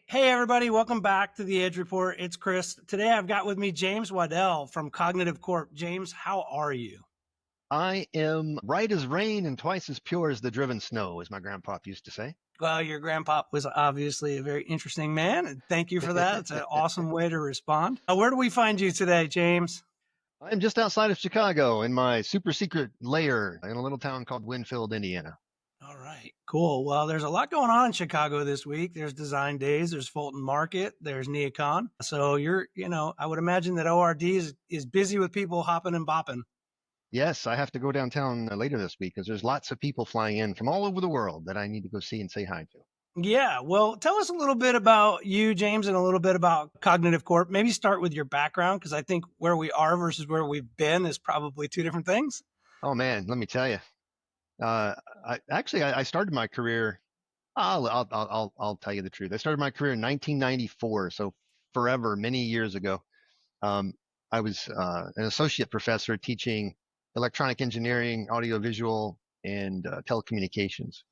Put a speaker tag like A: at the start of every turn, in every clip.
A: Hey, everybody, welcome back to the Edge Report. It's Chris. Today I've got with me James Waddell from Cognitive Corp. James, how are you?
B: I am right as rain and twice as pure as the driven snow, as my grandpop used to say.
A: Well, your grandpa was obviously a very interesting man, and thank you for that. It's an awesome way to respond. Where do we find you today, James?
B: I'm just outside of Chicago in my super secret lair in a little town called Winfield, Indiana.
A: All right, cool. Well, there's a lot going on in Chicago this week. There's Design Days, there's Fulton Market, there's Neocon. So I would imagine that ORD is busy with people hopping and bopping.
B: Yes, I have to go downtown later this week because there's lots of people flying in from all over the world that I need to go see and say hi to.
A: Yeah. Well, tell us a little bit about you, James, and a little bit about Cognitive Corp. Maybe start with your background, because I think where we are versus where we've been is probably two different things.
B: Oh man, let me tell you. Uh, I started my career. I'll tell you the truth. I started my career in 1994, so forever, many years ago. Um, I was an associate professor teaching electronic engineering, audiovisual, and telecommunications.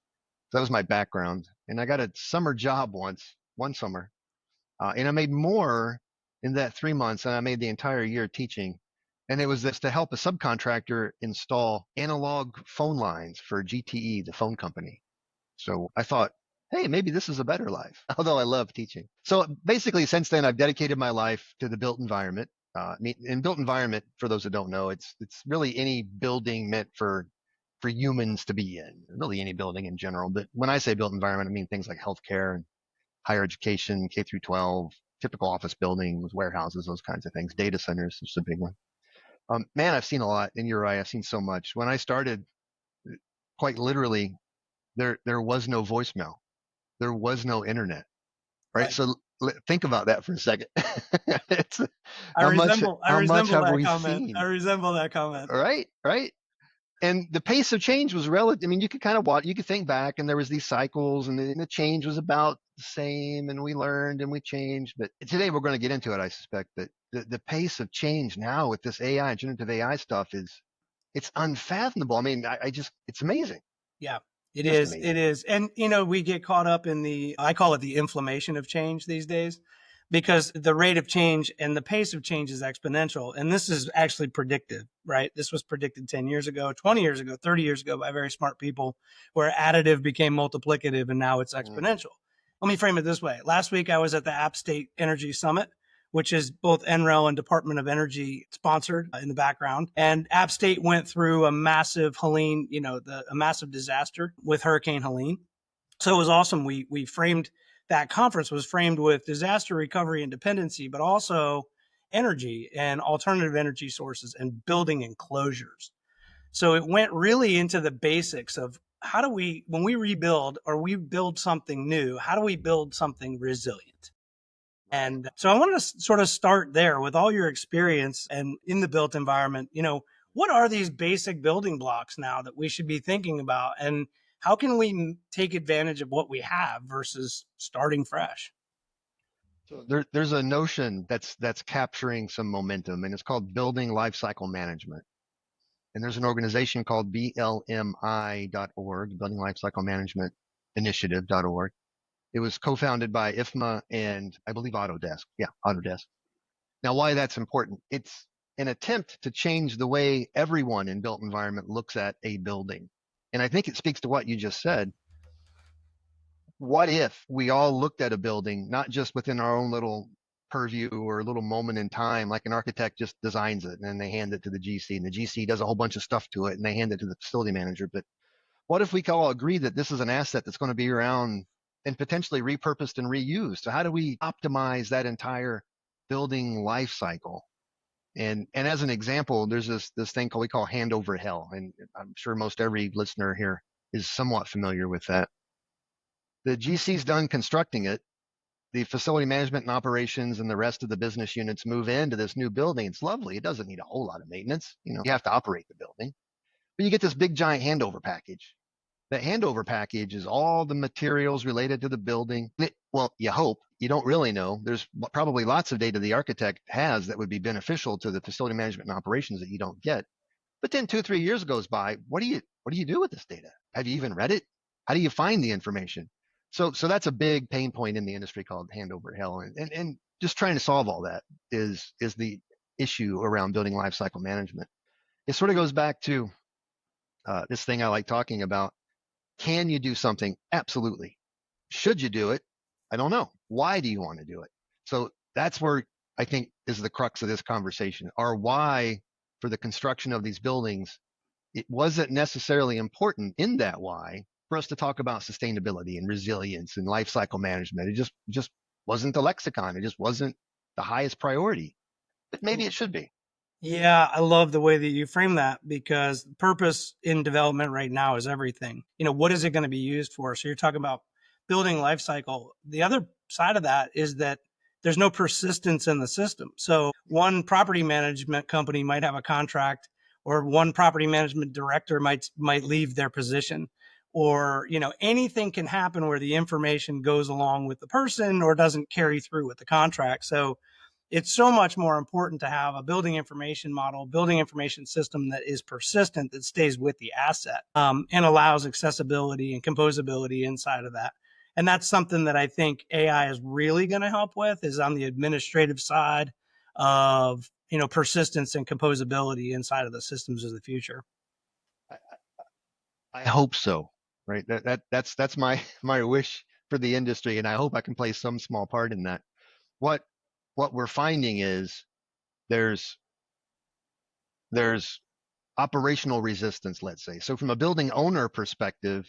B: So that was my background. And I got a summer job one summer, and I made more in that 3 months than I made the entire year teaching. And it was this to help a subcontractor install analog phone lines for GTE, the phone company. So I thought, hey, maybe this is a better life, although I love teaching. So basically, since then, I've dedicated my life to the built environment. In built environment, for those that don't know, it's really any building meant for humans to be in, really any building in general. But when I say built environment, I mean things like healthcare and higher education, K through 12, typical office buildings, warehouses, those kinds of things. Data centers is a big one. Man, I've seen a lot, and you're right, I've seen so much. When I started, quite literally, there was no voicemail, there was no internet, right?
A: Right.
B: So think about that for a second. It's
A: I
B: how much
A: resemble I
B: how much
A: resemble
B: have
A: that
B: we
A: comment. I
B: seen,
A: resemble that comment.
B: right? And the pace of change was relative. I mean, you could kind of watch, you could think back, and there was these cycles, and the change was about the same, and we learned and we changed. But today we're going to get into it. I suspect that the pace of change now with this AI, generative AI stuff it's unfathomable. I mean, I just it's amazing,
A: Yeah, it
B: just
A: is. It
B: amazing.
A: is. And, we get caught up in I call it the inflammation of change these days, because the rate of change and the pace of change is exponential. And this is actually predicted, right? This was predicted 10 years ago, 20 years ago, 30 years ago by very smart people, where additive became multiplicative and now it's
B: Mm.
A: exponential. Let me frame it this way. Last week, I was at the App State Energy Summit, which is both NREL and Department of Energy sponsored in the background. And App State went through a massive Helene, a massive disaster with Hurricane Helene. So it was awesome. We framed that conference was framed with disaster recovery and dependency, but also energy and alternative energy sources and building enclosures. So it went really into the basics of how do we, when we rebuild or we build something new, how do we build something resilient?
B: Right.
A: And so I wanted to sort of start there with all your experience and in the built environment. What are these basic building blocks now that we should be thinking about? And how can we take advantage of what we have versus starting fresh?
B: So there's a notion that's capturing some momentum, and it's called Building Lifecycle Management. And there's an organization called BLMI.org, Building Lifecycle Management Initiative.org. It was co-founded by IFMA and I believe Autodesk. Yeah, Autodesk. Now, why that's important? It's an attempt to change the way everyone in built environment looks at a building. And I think it speaks to what you just said. What if we all looked at a building, not just within our own little purview or a little moment in time, like an architect just designs it and then they hand it to the GC and the GC does a whole bunch of stuff to it and they hand it to the facility manager. But what if we can all agree that this is an asset that's going to be around and potentially repurposed and reused? So how do we optimize that entire building life cycle? And as an example, there's this thing we call handover hell. And I'm sure most every listener here is somewhat familiar with that. The GC's done constructing it. The facility management and operations and the rest of the business units move into this new building. It's lovely. It doesn't need a whole lot of maintenance. You have to operate the building, but you get this big giant handover package. That handover package is all the materials related to the building. Well, you hope. You don't really know. There's probably lots of data the architect has that would be beneficial to the facility management and operations that you don't get. But then 2 or 3 years goes by. What do you do with this data? Have you even read it? How do you find the information? So that's a big pain point in the industry called hand over hell. And just trying to solve all that is the issue around building lifecycle management. It sort of goes back to this thing I like talking about. Can you do something? Absolutely. Should you do it? I don't know. Why do you want to do it? So that's where I think is the crux of this conversation. Our why for the construction of these buildings, it wasn't necessarily important in that why for us to talk about sustainability and resilience and life cycle management. It just wasn't the lexicon. It just wasn't the highest priority. But maybe it should be.
A: Yeah, I love the way that you frame that because purpose in development right now is everything. What is it going to be used for? So you're talking about building life cycle. The other side of that is that there's no persistence in the system. So one property management company might have a contract or one property management director might leave their position or anything can happen where the information goes along with the person or doesn't carry through with the contract. So it's so much more important to have a building information model, building information system that is persistent, that stays with the asset, and allows accessibility and composability inside of that. And that's something that I think AI is really going to help with is on the administrative side of, persistence and composability inside of the systems of the future.
B: I hope so. Right. That's my wish for the industry, and I hope I can play some small part in that. What what we're finding is there's there's operational resistance, let's say. So from a building owner perspective,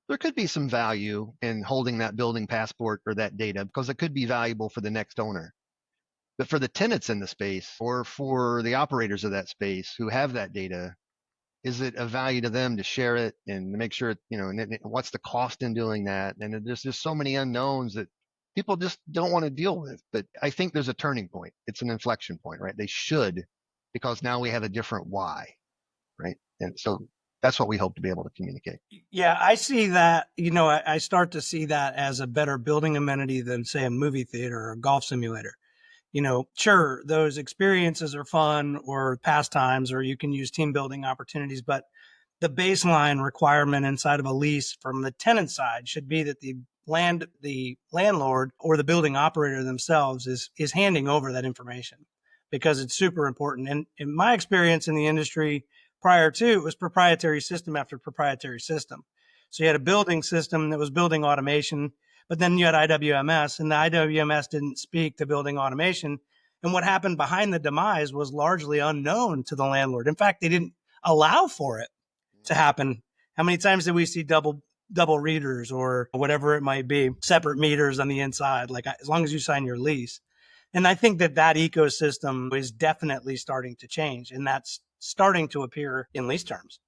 B: there could be some value in holding that building passport or that data because it could be valuable for the next owner. But for the tenants in the space or for the operators of that space who have that data, is it of value to them to share it and to make sure, and what's the cost in doing that? And there's just so many unknowns that people just don't want to deal with. But I think there's a turning point. It's an inflection point, right? They should, because now we have a different why, right? And so that's what we hope to be able to communicate.
A: Yeah, I see that. I start to see that as a better building amenity than, say, a movie theater or a golf simulator. Sure, those experiences are fun or pastimes, or you can use team building opportunities, but the baseline requirement inside of a lease from the tenant side should be that the landlord or the building operator themselves is handing over that information because it's super important. And in my experience in the industry prior to, it was proprietary system after proprietary system. So you had a building system that was building automation, but then you had IWMS, and the IWMS didn't speak to building automation. And what happened behind the demise was largely unknown to the landlord. In fact, they didn't allow for it to happen. How many times did we see double readers or whatever it might be, separate meters on the inside, like as long as you sign your lease? And I think that ecosystem is definitely starting to change, and that's starting to appear in lease terms.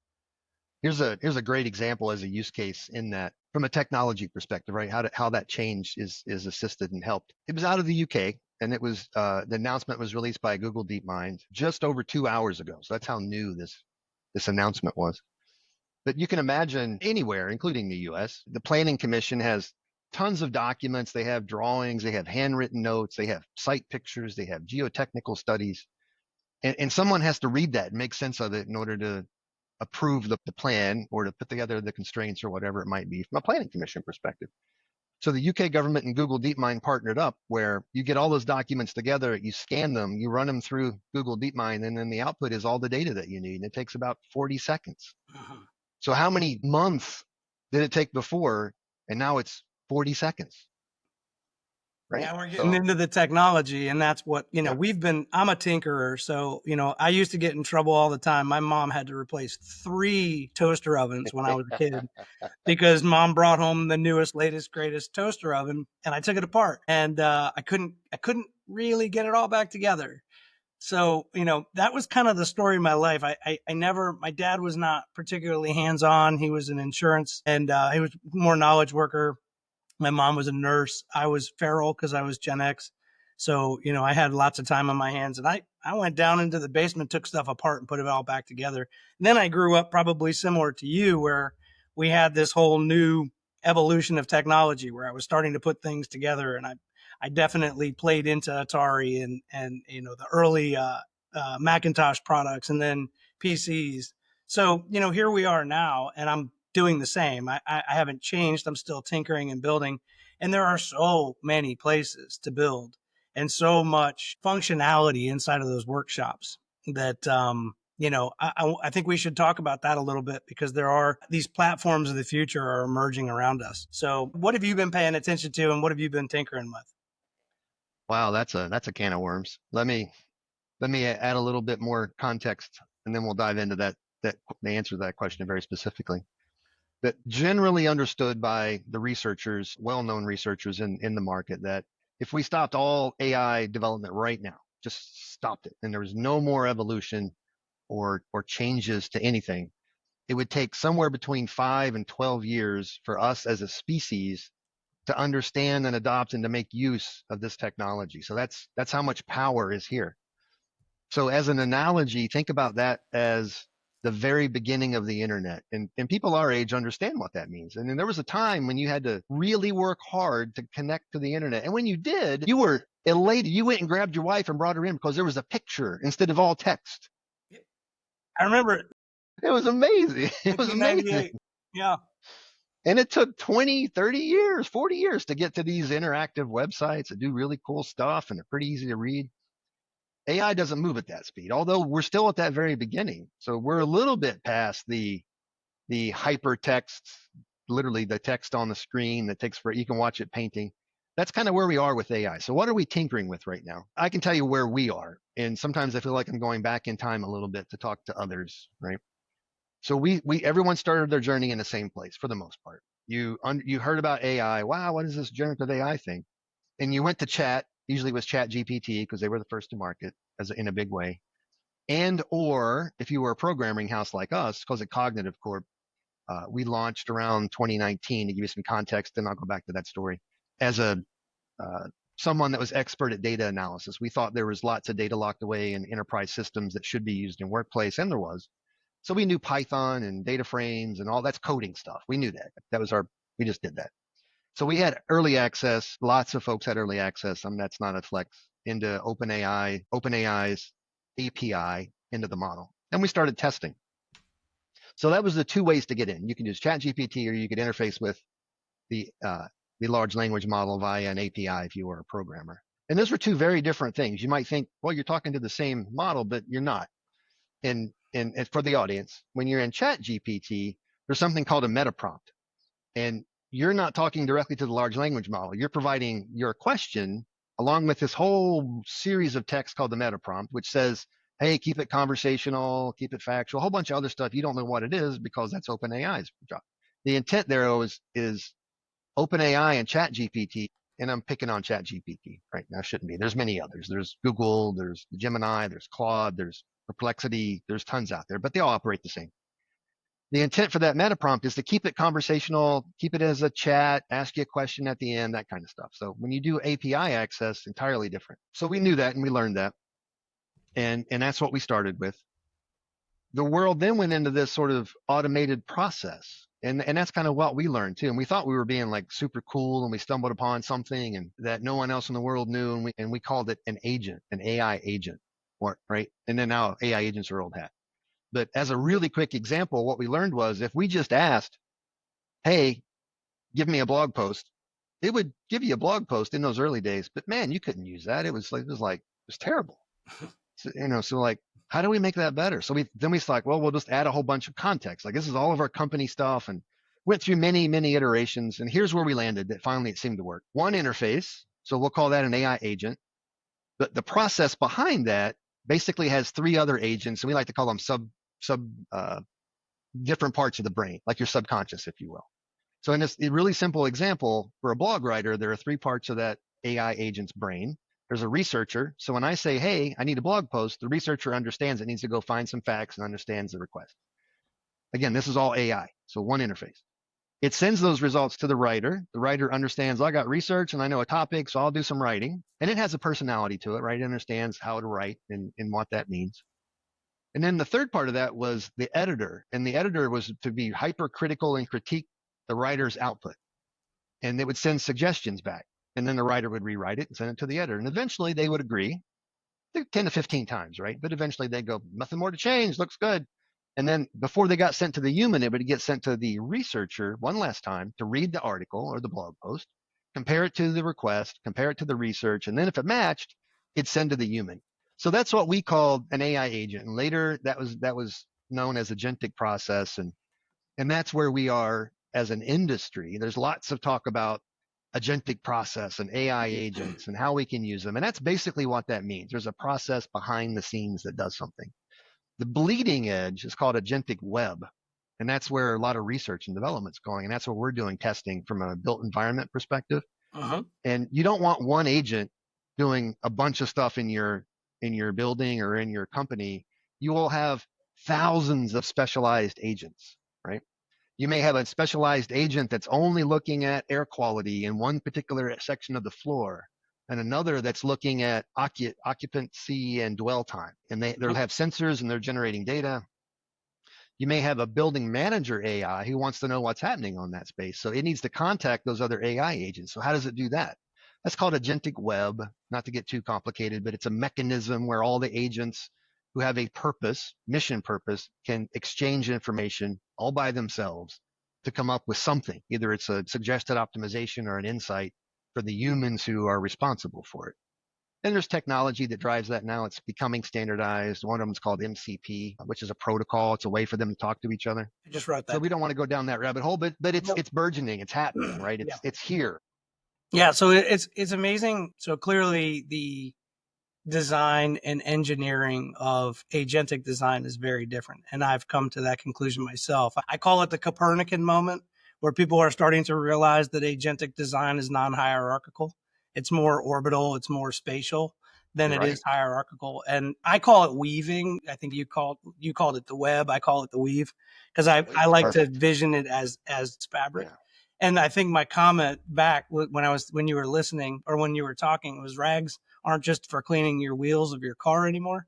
B: Here's a great example as a use case in that from a technology perspective, right? How that change is assisted and helped. It was out of the UK, and it was the announcement was released by Google DeepMind just over 2 hours ago. So that's how new this announcement was. But you can imagine anywhere, including the US, the Planning Commission has tons of documents. They have drawings, they have handwritten notes, they have site pictures, they have geotechnical studies. And someone has to read that and make sense of it in order to approve the plan or to put together the constraints or whatever it might be from a planning commission perspective. So the UK government and Google DeepMind partnered up where you get all those documents together, you scan them, you run them through Google DeepMind, and then the output is all the data that you need. And it takes about 40 seconds.
A: Uh-huh.
B: So how many months did it take before? And now it's 40 seconds. Right.
A: Yeah, we're getting into the technology, and that's what,
B: Yeah.
A: I'm a tinkerer. So, I used to get in trouble all the time. My mom had to replace 3 toaster ovens when I was a kid because mom brought home the newest, latest, greatest toaster oven, and I took it apart, and I couldn't really get it all back together. So, that was kind of the story of my life. My dad was not particularly hands on. He was an insurance and he was more knowledge worker. My mom was a nurse. I was feral because I was Gen X. So, I had lots of time on my hands, and I went down into the basement, took stuff apart and put it all back together. And then I grew up probably similar to you, where we had this whole new evolution of technology where I was starting to put things together. And I definitely played into Atari and the early Macintosh products and then PCs. So, here we are now, and I'm doing the same. I haven't changed. I'm still tinkering and building. And there are so many places to build and so much functionality inside of those workshops that, I think we should talk about that a little bit, because there are these platforms of the future are emerging around us. So what have you been paying attention to, and what have you been tinkering with?
B: Wow, that's a can of worms. Let me add a little bit more context, and then we'll dive into that the answer to that question very specifically. That generally understood by the researchers, well-known researchers in the market, that if we stopped all AI development right now, just stopped it, and there was no more evolution or changes to anything, it would take somewhere between 5 and 12 years for us as a species to understand and adopt and to make use of this technology. So that's how much power is here. So as an analogy, think about that as the very beginning of the internet. And people our age understand what that means. And then there was a time when you had to really work hard to connect to the internet. And when you did, you were elated. You went and grabbed your wife and brought her in because there was a picture instead of all text.
A: I remember
B: It was amazing. It was amazing.
A: 1998. Yeah.
B: And it took 20, 30 years, 40 years to get to these interactive websites that do really cool stuff and are pretty easy to read. AI doesn't move at that speed, although we're still at that very beginning. So we're a little bit past the hypertext, literally the text on the screen that takes for you can watch it painting. That's kind of where we are with AI. So what are we tinkering with right now? I can tell you where we are. And sometimes I feel like I'm going back in time a little bit to talk to others, right? So everyone started their journey in the same place for the most part. You heard about AI. Wow, what is this generative AI thing? And you went to chat. Usually it was Chat GPT because they were the first to market in a big way. And or if you were a programming house like us, because at Cognitive Corp, we launched around 2019 to give you some context, and I'll go back to that story. As a someone that was expert at data analysis, we thought there was lots of data locked away in enterprise systems that should be used in workplace, and there was. So we knew Python and data frames and all that's coding stuff. We knew that. We just did that. So we had early access. Lots of folks had early access. That's not a flex into OpenAI's API into the model. And we started testing. So that was the two ways to get in. You can use ChatGPT, or you could interface with the large language model via an API if you were a programmer. And those were two very different things. You might think, well, you're talking to the same model, but you're not. And for the audience, when you're in ChatGPT, there's something called a meta prompt. And you're not talking directly to the large language model. You're providing your question along with this whole series of text called the meta prompt, which says, hey, keep it conversational, keep it factual, a whole bunch of other stuff. You don't know what it is because that's OpenAI's job. The intent there is OpenAI and ChatGPT, and I'm picking on ChatGPT right now. Shouldn't be. There's many others. There's Google, there's Gemini, there's Claude, there's Perplexity. There's tons out there, but they all operate the same. The intent for that meta prompt is to keep it conversational, keep it as a chat, ask you a question at the end, that kind of stuff. So when you do API access, entirely different. So we knew that and we learned that. And that's what we started with. The world then went into this sort of automated process. And that's kind of what we learned too. And we thought we were being like super cool, and we stumbled upon something and that no one else in the world knew. And we called it an agent, an AI agent, right? And then now AI agents are old hat. But as a really quick example, what we learned was if we just asked, hey, give me a blog post, it would give you a blog post in those early days. But man, you couldn't use that. It was terrible. So like, how do we make that better? So we like, well, we'll just add a whole bunch of context. Like this is all of our company stuff, and went through many, many iterations. And here's where we landed that finally it seemed to work. One interface. So we'll call that an AI agent. But the process behind that basically has three other agents, and we like to call them different parts of the brain, like your subconscious, if you will. So in this really simple example, for a blog writer, there are three parts of that AI agent's brain. There's a researcher. So when I say, hey, I need a blog post, the researcher understands it needs to go find some facts and understands the request. Again, this is all AI. So one interface. It sends those results to the writer. The writer understands, I got research and I know a topic, so I'll do some writing. And it has a personality to it, right? It understands how to write and what that means. And then the third part of that was the editor. And the editor was to be hypercritical and critique the writer's output. And they would send suggestions back. And then the writer would rewrite it and send it to the editor. And eventually they would agree. 10 to 15 times, right? But eventually they go, nothing more to change, looks good. And then before they got sent to the human, it would get sent to the researcher one last time to read the article or the blog post, compare it to the request, compare it to the research. And then if it matched, it'd send to the human. So that's what we called an AI agent. And later that was known as agentic process. And that's where we are as an industry. There's lots of talk about agentic process and AI agents and how we can use them. And that's basically what that means. There's a process behind the scenes that does something. The bleeding edge is called agentic web. And that's where a lot of research and development's going. And that's what we're doing testing from a built environment perspective. And you don't want one agent doing a bunch of stuff in your building or in your company. You will have thousands of specialized agents, right? You may have a specialized agent that's only looking at air quality in one particular section of the floor, and another that's looking at occupancy and dwell time. And they'll have sensors and they're generating data. You may have a building manager AI who wants to know what's happening on that space. So it needs to contact those other AI agents. So how does it do that? That's called agentic web, not to get too complicated, but it's a mechanism where all the agents who have a purpose, mission purpose, can exchange information all by themselves to come up with something. Either it's a suggested optimization or an insight for the humans who are responsible for it. And there's technology that drives that now. It's becoming standardized. One of them is called MCP, which is a protocol. It's a way for them to talk to each other.
A: I just wrote that.
B: So we don't want to go down that rabbit hole, but it's burgeoning. It's happening, right? It's here.
A: Yeah. So it's amazing. So clearly the design and engineering of agentic design is very different. And I've come to that conclusion myself. I call it the Copernican moment, where people are starting to realize that agentic design is non-hierarchical. It's more orbital, it's more spatial than it is hierarchical. And I call it weaving. I think you called it the web. I call it the weave, because I like to vision it as fabric. Yeah. And I think my comment back when you were listening or when you were talking was rags aren't just for cleaning your wheels of your car anymore,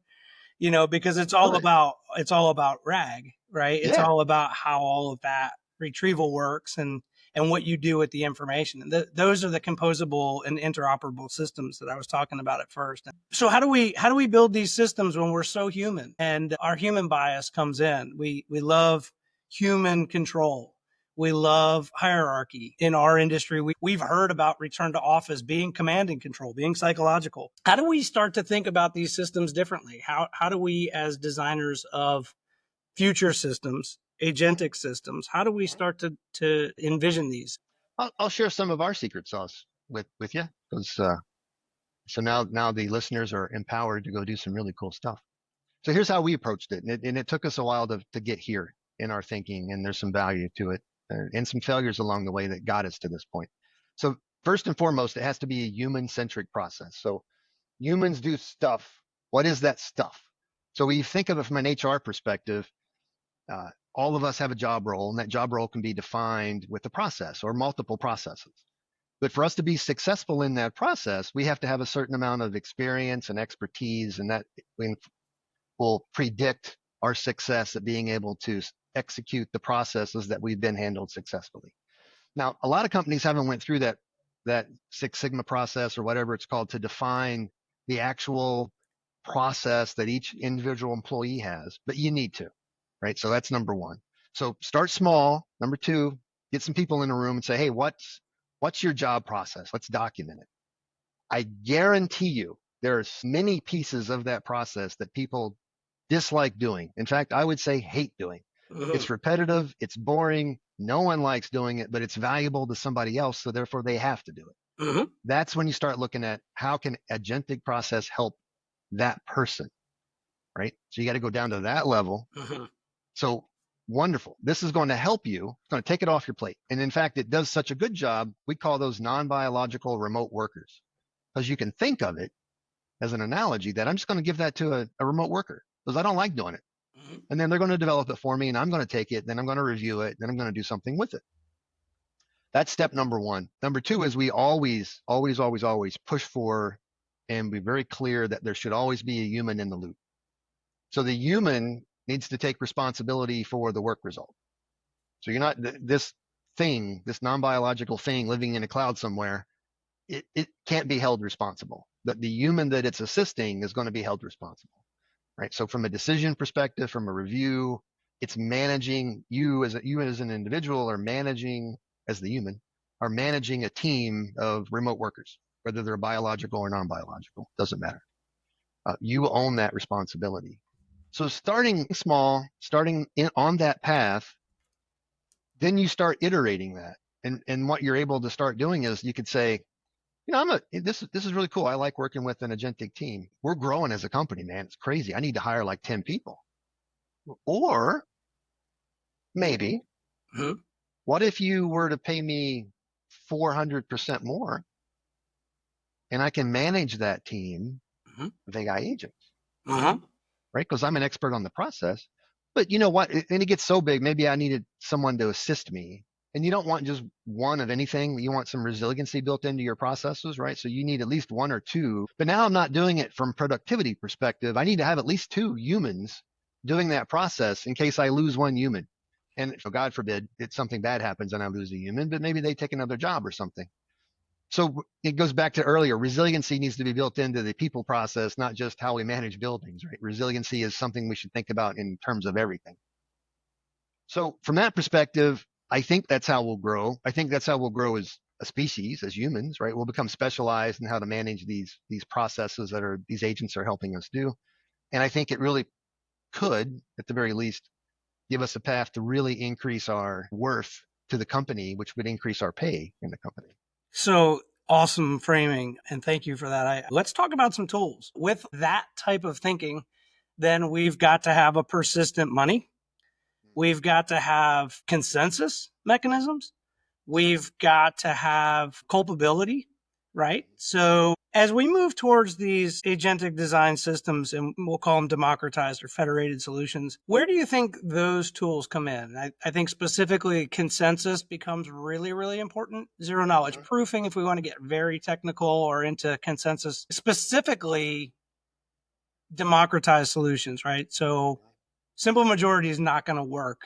A: because it's all about RAG, right? It's all about how all of that retrieval works and what you do with the information. And those are the composable and interoperable systems that I was talking about at first. So how do we build these systems when we're so human and our human bias comes in? We love human control. We love hierarchy. In our industry, we've heard about return to office being command and control, being psychological. How do we start to think about these systems differently? How do we, as designers of future systems, agentic systems, how do we start to envision these?
B: I'll share some of our secret sauce with you, because so now the listeners are empowered to go do some really cool stuff. So here's how we approached it, and it took us a while to get here in our thinking, and there's some value to it. And some failures along the way that got us to this point. So first and foremost, it has to be a human-centric process. So humans do stuff. What is that stuff? So we think of it from an HR perspective. All of us have a job role, and that job role can be defined with a process or multiple processes. But for us to be successful in that process, we have to have a certain amount of experience and expertise, and that will predict our success at being able to execute the processes that we've been handled successfully. Now, a lot of companies haven't went through that Six Sigma process or whatever it's called to define the actual process that each individual employee has, but you need to, right? So that's number one. So start small. Number two, get some people in a room and say, hey, what's your job process? Let's document it. I guarantee you there's many pieces of that process that people dislike doing. In fact, I would say hate doing. It's repetitive. It's boring. No one likes doing it, but it's valuable to somebody else. So therefore they have to do it. That's when you start looking at how can agentic process help that person, right? So you got to go down to that level. So wonderful. This is going to help you. It's going to take it off your plate. And in fact, it does such a good job. We call those non-biological remote workers, because you can think of it as an analogy that I'm just going to give that to a remote worker because I don't like doing it. And then they're going to develop it for me, and I'm going to take it. Then I'm going to review it. Then I'm going to do something with it. That's step number one. Number two is we always push for and be very clear that there should always be a human in the loop. So the human needs to take responsibility for the work result. So you're not this non-biological thing living in a cloud somewhere. It can't be held responsible. But the human that it's assisting is going to be held responsible. Right. So from a decision perspective, from a review, It's managing you as an individual, or managing as the human, are managing a team of remote workers, whether they're biological or non-biological, doesn't matter. You own that responsibility. So starting small, on that path, then you start iterating that. And what you're able to start doing is you could say, this is really cool. I like working with an agentic team. We're growing as a company, man. It's crazy. I need to hire like 10 people. Or maybe,
A: Mhm.
B: what if you were to pay me 400% more and I can manage that team
A: Mhm.
B: with AI agents,
A: Uh-huh.
B: right? Because I'm an expert on the process. But you know what? And it gets so big, maybe I needed someone to assist me. And you don't want just one of anything. You want some resiliency built into your processes, right? So you need at least one or two. But now I'm not doing it from productivity perspective. I need to have at least two humans doing that process in case I lose one human. And God forbid, it's something bad happens and I lose a human, but maybe they take another job or something. So it goes back to earlier. Resiliency needs to be built into the people process, not just how we manage buildings, right? Resiliency is something we should think about in terms of everything. So from that perspective, I think that's how we'll grow. I think that's how we'll grow as a species, as humans, right? We'll become specialized in how to manage these processes that these agents are helping us do. And I think it really could, at the very least, give us a path to really increase our worth to the company, which would increase our pay in the company.
A: So awesome framing, and thank you for that. Let's talk about some tools. With that type of thinking, then we've got to have a persistent money. We've got to have consensus mechanisms. We've got to have culpability, right? So as we move towards these agentic design systems, and we'll call them democratized or federated solutions, where do you think those tools come in? I think specifically consensus becomes really, really important. Zero knowledge proofing, if we want to get very technical, or into consensus, specifically democratized solutions, right? So simple majority is not going to work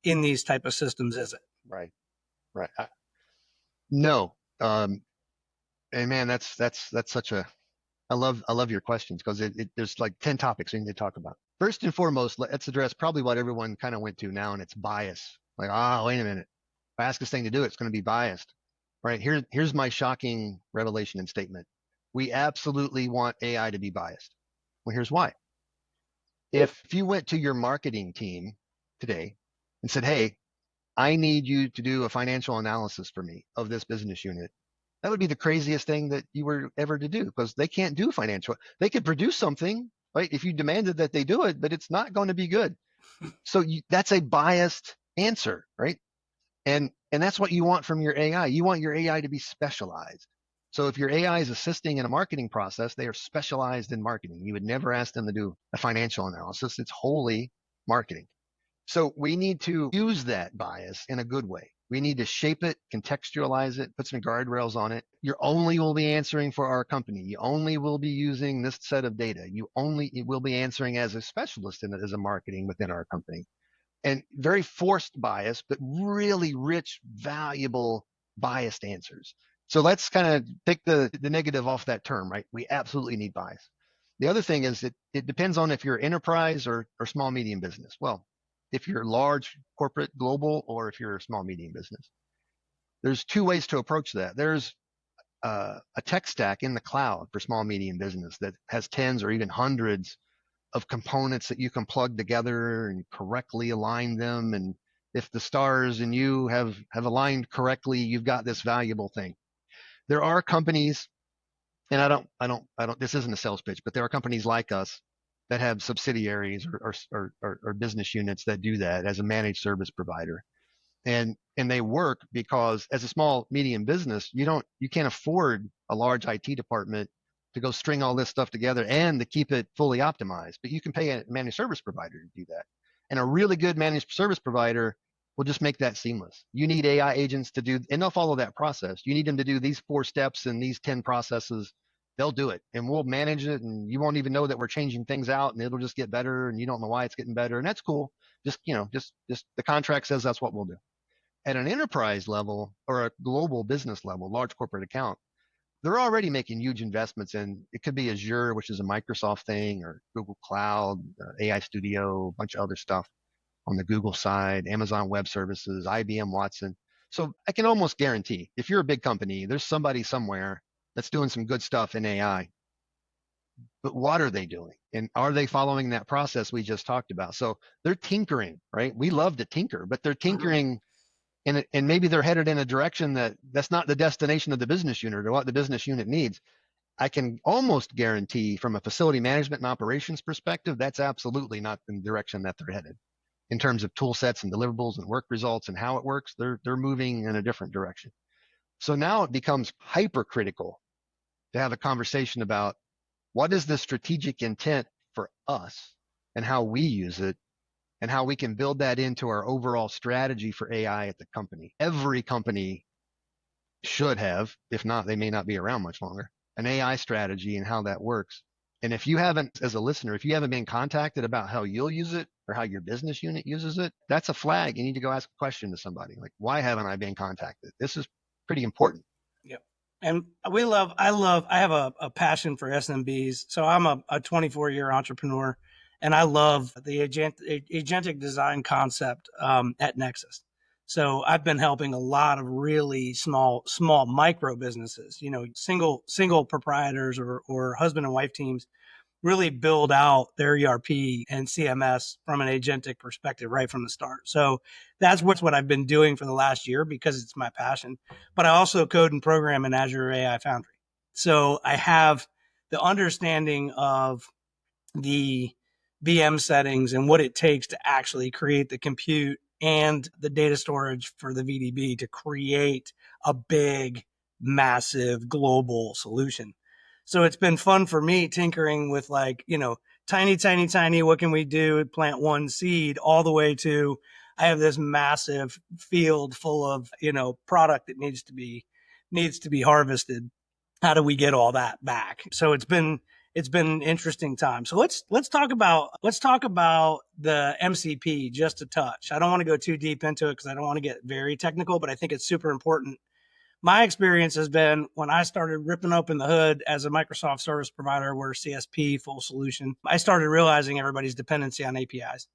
A: in these type of systems, is it?
B: Right, right. No. And man, that's such a, I love your questions because there's like 10 topics we need to talk about. First and foremost, let's address probably what everyone kind of went to now, and it's bias. Like, wait a minute. If I ask this thing to do it, it's going to be biased. Right. Here's my shocking revelation and statement. We absolutely want AI to be biased. Well, here's why. If you went to your marketing team today and said, hey, I need you to do a financial analysis for me of this business unit, that would be the craziest thing that you were ever to do, because they can't do financial. They could produce something, right? If you demanded that they do it, but it's not going to be good. So that's a biased answer, right? And that's what you want from your AI. You want your AI to be specialized. So if your AI is assisting in a marketing process, they are specialized in marketing. You would never ask them to do a financial analysis. It's wholly marketing. So we need to use that bias in a good way. We need to shape it, contextualize it, put some guardrails on it. You only will be answering for our company. You only will be using this set of data. You only will be answering as a specialist in it, as a marketing within our company. And very forced bias, but really rich, valuable biased answers. So let's kind of take the negative off that term, right? We absolutely need bias. The other thing is it depends on if you're enterprise or small, medium business. Well, if you're large, corporate, global, or if you're a small, medium business, there's two ways to approach that. There's a tech stack in the cloud for small, medium business that has tens or even hundreds of components that you can plug together and correctly align them. And if the stars and you have aligned correctly, you've got this valuable thing. There are companies, and I don't, this isn't a sales pitch, but there are companies like us that have subsidiaries or business units that do that as a managed service provider. And they work because as a small, medium business, you can't afford a large IT department to go string all this stuff together and to keep it fully optimized. But you can pay a managed service provider to do that. And a really good managed service provider will just make that seamless. You need AI agents to do, and they'll follow that process. You need them to do these 4 steps and these 10 processes. They'll do it, and we'll manage it, and you won't even know that we're changing things out, and it'll just get better, and you don't know why it's getting better, and that's cool. Just the contract says that's what we'll do. At an enterprise level or a global business level, large corporate account, they're already making huge investments in, it could be Azure, which is a Microsoft thing, or Google Cloud, AI Studio, a bunch of other stuff. on the Google side, Amazon Web Services, IBM Watson. So I can almost guarantee if you're a big company, there's somebody somewhere that's doing some good stuff in AI. But what are they doing? And are they following that process we just talked about? So they're tinkering, right? We love to tinker, but they're tinkering and maybe they're headed in a direction that's not the destination of the business unit or what the business unit needs. I can almost guarantee from a facility management and operations perspective, that's absolutely not the direction that they're headed in terms of tool sets and deliverables and work results and how it works. They're moving in a different direction. So now it becomes hypercritical to have a conversation about what is the strategic intent for us and how we use it and how we can build that into our overall strategy for AI at the company. Every company should have, if not, they may not be around much longer, an AI strategy and how that works. And if you haven't, as a listener, if you haven't been contacted about how you'll use it or how your business unit uses it, that's a flag. You need to go ask a question to somebody like, why haven't I been contacted? This is pretty important.
A: Yep. And I have a passion for SMBs. So I'm a 24-year entrepreneur, and I love the agentic design concept at Nexus. So I've been helping a lot of really small micro businesses, single proprietors or husband and wife teams really build out their ERP and CMS from an agentic perspective right from the start. So that's what I've been doing for the last year because it's my passion. But I also code and program in Azure AI Foundry. So I have the understanding of the VM settings and what it takes to actually create the compute and the data storage for the VDB to create a big, massive global solution. So it's been fun for me tinkering with tiny, what can we do? Plant one seed all the way to I have this massive field full of, product that needs to be harvested. How do we get all that back? So it's been an interesting time. So let's talk about the MCP just a touch. I don't want to go too deep into it because I don't want to get very technical, but I think it's super important. My experience has been when I started ripping open the hood as a Microsoft service provider, we're CSP full solution. I started realizing everybody's dependency on APIs.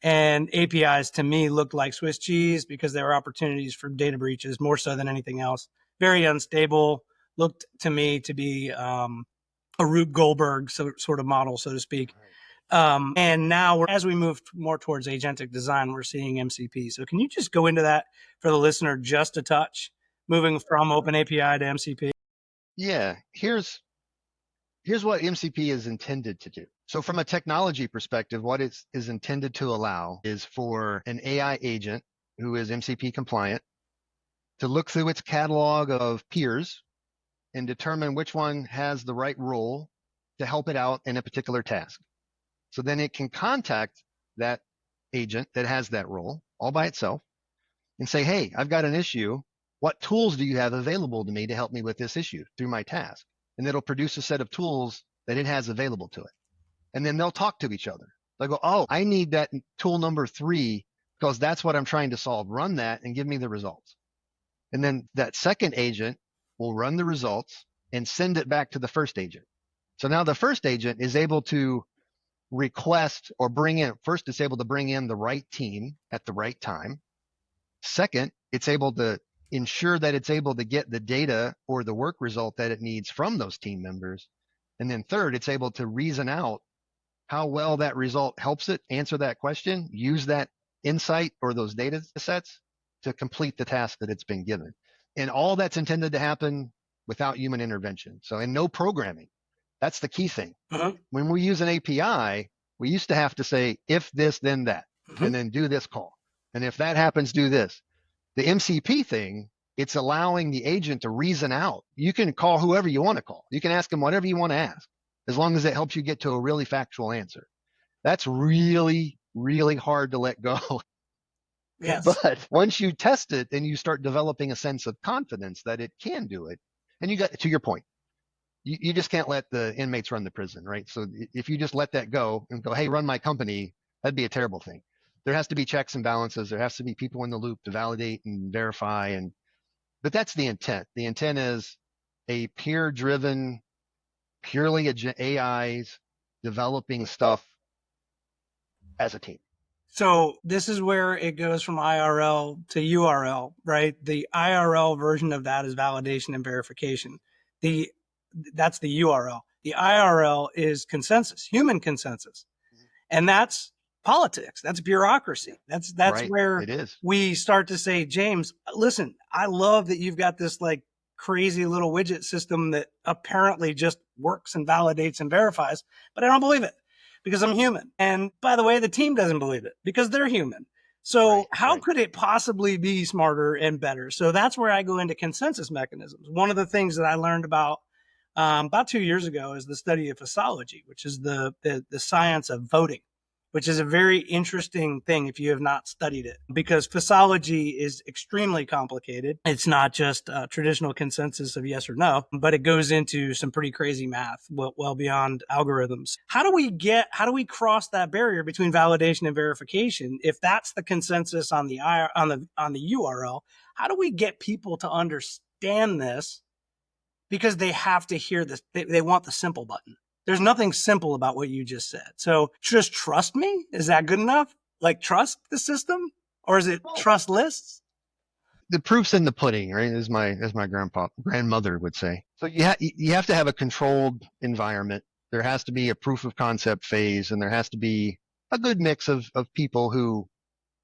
A: And APIs to me looked like Swiss cheese because there were opportunities for data breaches more so than anything else. Very unstable, looked to me to be a Rube Goldberg sort of model, so to speak. And now, as we move more towards agentic design, we're seeing MCP. So can you just go into that for the listener just a touch, moving from Open API to MCP?
B: Yeah, here's what MCP is intended to do. So from a technology perspective, what it is intended to allow is for an AI agent who is MCP compliant to look through its catalog of peers and determine which one has the right role to help it out in a particular task. So then it can contact that agent that has that role all by itself and say, hey, I've got an issue. What tools do you have available to me to help me with this issue through my task? And it'll produce a set of tools that it has available to it. And then they'll talk to each other. They'll go, oh, I need that tool number 3 because that's what I'm trying to solve. Run that and give me the results. And then that second agent will run the results and send it back to the first agent. So now the first agent is able to request or bring in, first it's able to bring in the right team at the right time. Second, it's able to ensure that it's able to get the data or the work result that it needs from those team members. And then third, it's able to reason out how well that result helps it answer that question, use that insight or those data sets to complete the task that it's been given. And all that's intended to happen without human intervention. So, and no programming. That's the key thing. When we use an API, we used to have to say, if this, then that, and then do this call. And if that happens, do this. The MCP thing, it's allowing the agent to reason out. You can call whoever you want to call. You can ask them whatever you want to ask, as long as it helps you get to a really factual answer. That's really, really hard to let go.
A: Yes.
B: But once you test it and you start developing a sense of confidence that it can do it, and you got to your point, you just can't let the inmates run the prison, right? So if you just let that go and go, hey, run my company, that'd be a terrible thing. There has to be checks and balances. There has to be people in the loop to validate and verify. But that's the intent. The intent is a peer-driven, purely AIs developing stuff as a team.
A: So this is where it goes from IRL to URL, right? The IRL version of that is validation and verification. That's the URL. The IRL is consensus, human consensus. And that's politics. That's bureaucracy. That's
B: Right.
A: where
B: It is.
A: we start to say, James, listen, I love that you've got this like crazy little widget system that apparently just works and validates and verifies, but I don't believe it because I'm human. And by the way, the team doesn't believe it because they're human. So how could it possibly be smarter and better? So that's where I go into consensus mechanisms. One of the things that I learned about 2 years ago is the study of physiology, which is the science of voting, which is a very interesting thing if you have not studied it, because physiology is extremely complicated. It's not just a traditional consensus of yes or no, but it goes into some pretty crazy math, well beyond algorithms. How do we cross that barrier between validation and verification? If that's the consensus on the URL, how do we get people to understand this? Because they have to hear this. They want the simple button. There's nothing simple about what you just said. So just trust me. Is that good enough? Like trust the system, or is it trust lists?
B: The proof's in the pudding, right? As my grandmother would say. So you have to have a controlled environment. There has to be a proof of concept phase, and there has to be a good mix of people who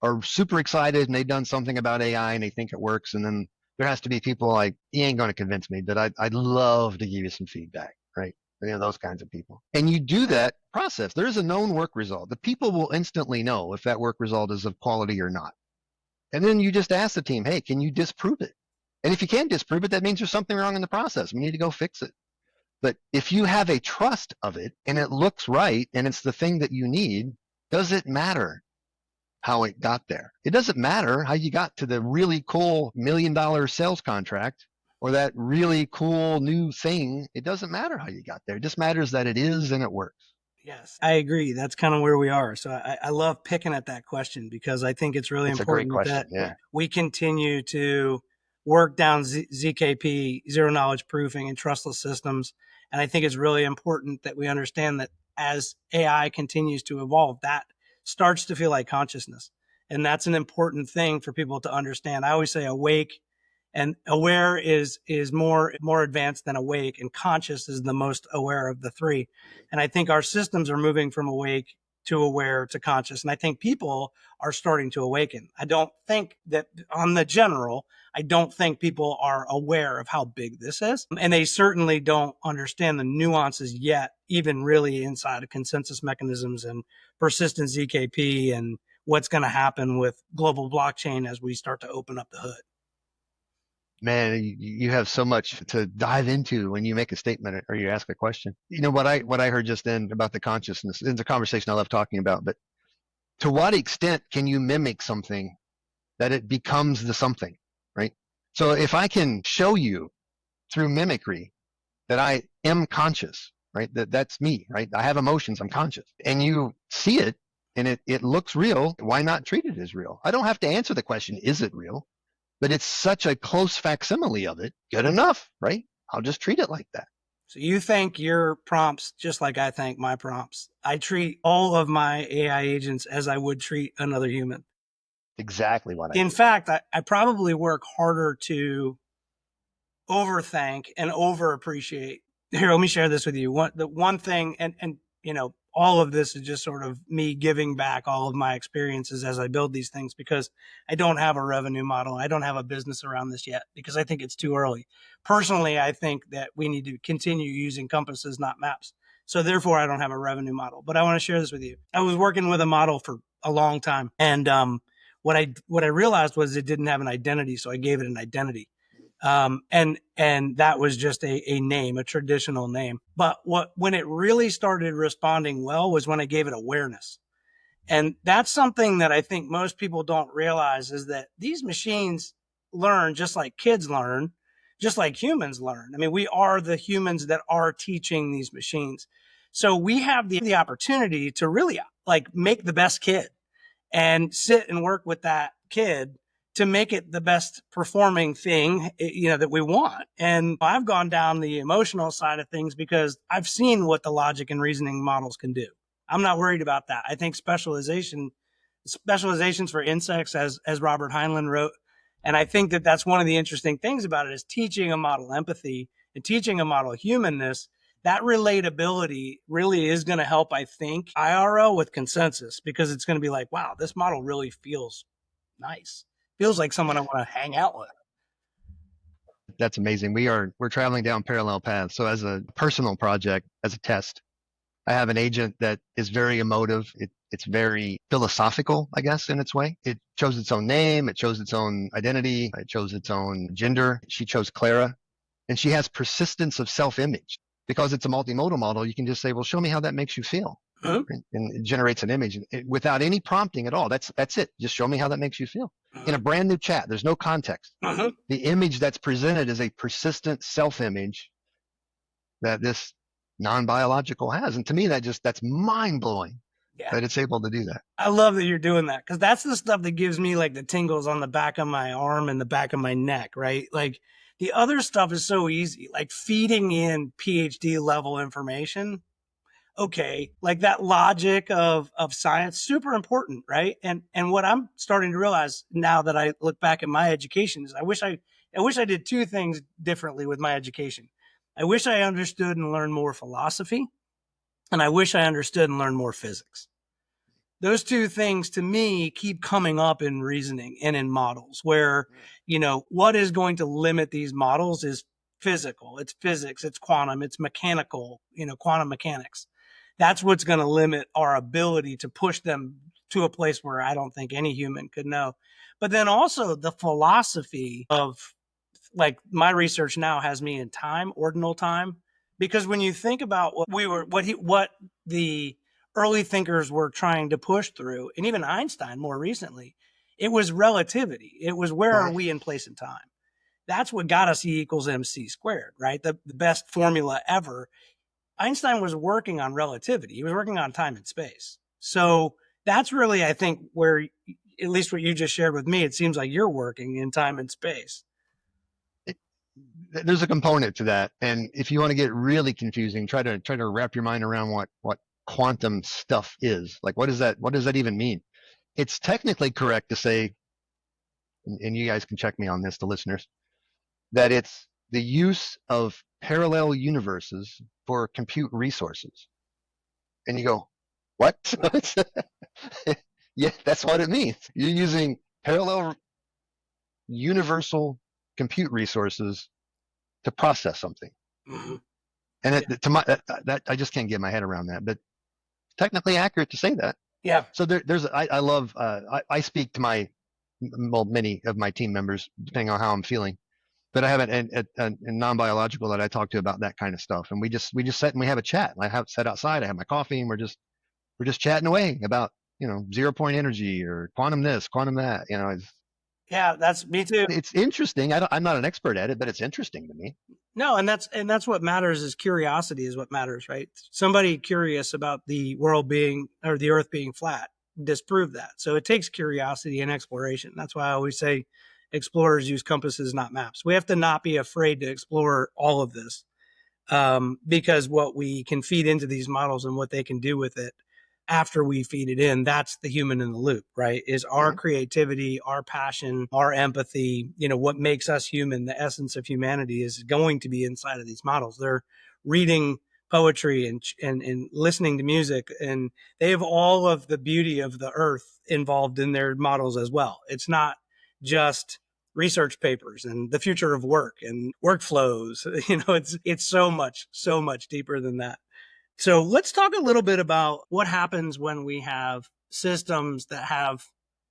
B: are super excited and they've done something about AI and they think it works. And then there has to be people like, you ain't going to convince me, but I'd love to give you some feedback, right? Those kinds of people. And you do that process. There's a known work result. The people will instantly know if that work result is of quality or not. And then you just ask the team, hey, can you disprove it? And if you can't disprove it, that means there's something wrong in the process. We need to go fix it. But if you have a trust of it and it looks right and it's the thing that you need, does it matter how it got there? It doesn't matter how you got to the really cool $1 million sales contract or that really cool new thing. It doesn't matter how you got there. It just matters that it is and it works.
A: Yes, I agree. That's kind of where we are. So I love picking at that question because I think it's really
B: It's a great
A: important
B: question.
A: that
B: Yeah.
A: we continue to work down ZKP, zero knowledge proofing, and trustless systems. And I think it's really important that we understand that as AI continues to evolve, that starts to feel like consciousness. And that's an important thing for people to understand. I always say awake and aware is more advanced than awake, and conscious is the most aware of the three. And I think our systems are moving from awake to aware to conscious. And I think people are starting to awaken. I don't think that on the general, I don't think people are aware of how big this is. And they certainly don't understand the nuances yet, even really inside of consensus mechanisms and persistent ZKP and what's going to happen with global blockchain as we start to open up the hood.
B: Man, you have so much to dive into when you make a statement or you ask a question. What I heard just then about the consciousness, it's a conversation I love talking about, but to what extent can you mimic something that it becomes the something, right? So if I can show you through mimicry that I am conscious, right? That's me, right? I have emotions, I'm conscious. And you see it and it looks real, why not treat it as real? I don't have to answer the question, is it real? But it's such a close facsimile of it. Good enough, right? I'll just treat it like that.
A: So you thank your prompts just like I thank my prompts. I treat all of my AI agents as I would treat another human.
B: Exactly what I
A: In
B: do.
A: fact, I probably work harder to overthank and over appreciate. Here, let me share this with you. The one thing, and all of this is just sort of me giving back all of my experiences as I build these things, because I don't have a revenue model. I don't have a business around this yet because I think it's too early. Personally, I think that we need to continue using compasses, not maps. So therefore, I don't have a revenue model. But I want to share this with you. I was working with a model for a long time, and what I realized was it didn't have an identity, so I gave it an identity. And that was just a name, a traditional name. But when it really started responding well was when I gave it awareness. And that's something that I think most people don't realize, is that these machines learn just like kids learn, just like humans learn. I mean, we are the humans that are teaching these machines. So we have the opportunity to really like make the best kid and sit and work with that kid to make it the best performing thing, that we want. And I've gone down the emotional side of things because I've seen what the logic and reasoning models can do. I'm not worried about that. I think specialization specializations for insects, as Robert Heinlein wrote. And I think that that's one of the interesting things about it is teaching a model empathy and teaching a model humanness. That relatability really is going to help, I think, IRL with consensus, because it's going to be like, wow, this model really feels nice. Feels like someone I want to hang out with.
B: That's amazing. We're traveling down parallel paths. So as a personal project, as a test, I have an agent that is very emotive. It's very philosophical, I guess, in its way. It chose its own name. It chose its own identity. It chose its own gender. She chose Clara, and she has persistence of self-image. Because it's a multimodal model, you can just say, well, show me how that makes you feel.
A: Mhm.
B: And it generates an image without any prompting at all. That's it. Just show me how that makes you feel. In a brand new chat, there's no context. The image that's presented is a persistent self-image that this non-biological has. And to me, that's mind-blowing that it's able to do that.
A: I love that you're doing that, because that's the stuff that gives me like the tingles on the back of my arm and the back of my neck, right? Like the other stuff is so easy, like feeding in PhD level information. Okay, like that logic of science, super important, right? And what I'm starting to realize now that I look back at my education is I wish I did two things differently with my education. I wish I understood and learned more philosophy, and I wish I understood and learned more physics. Those two things to me keep coming up in reasoning and in models where, what is going to limit these models is physical, it's physics, it's quantum, it's mechanical, quantum mechanics. That's what's going to limit our ability to push them to a place where I don't think any human could know. But then also the philosophy of, like, my research now has me in time, ordinal time, because when you think about what the early thinkers were trying to push through, and even Einstein more recently, it was relativity. It was, where are we in place and time? That's what got us E equals MC squared, right? The best formula ever. Einstein was working on relativity. He was working on time and space. So that's really, I think, where, at least what you just shared with me, it seems like you're working in time and space.
B: There's a component to that. And if you want to get really confusing, try to wrap your mind around what quantum stuff is. Like, what does that even mean? It's technically correct to say, and you guys can check me on this, the listeners, that it's the use of parallel universes for compute resources. And you go, what? Yeah, that's what it means. You're using parallel universal compute resources to process something.
A: Mm-hmm.
B: And that I just can't get my head around that, but technically accurate to say that.
A: Yeah.
B: So I love, I speak to many of my team members, depending on how I'm feeling, but I have a non-biological that I talk to about that kind of stuff. And we just sit and we have a chat. I have sat outside, I have my coffee, and we're just chatting away about, 0-point energy or quantum this, quantum that,
A: Yeah, that's me too.
B: It's interesting. I'm not an expert at it, but it's interesting to me.
A: No, and that's what matters, is curiosity is what matters, right? Somebody curious about the world being, or the earth being flat, disprove that. So it takes curiosity and exploration. That's why I always say explorers use compasses, not maps. We have to not be afraid to explore all of this, because what we can feed into these models and what they can do with it after we feed it in, that's the human in the loop, right? Is our creativity, our passion, our empathy, what makes us human, the essence of humanity is going to be inside of these models. They're reading poetry and listening to music, and they have all of the beauty of the earth involved in their models as well. It's not just research papers and the future of work and workflows. It's so much deeper than that. So let's talk a little bit about what happens when we have systems that have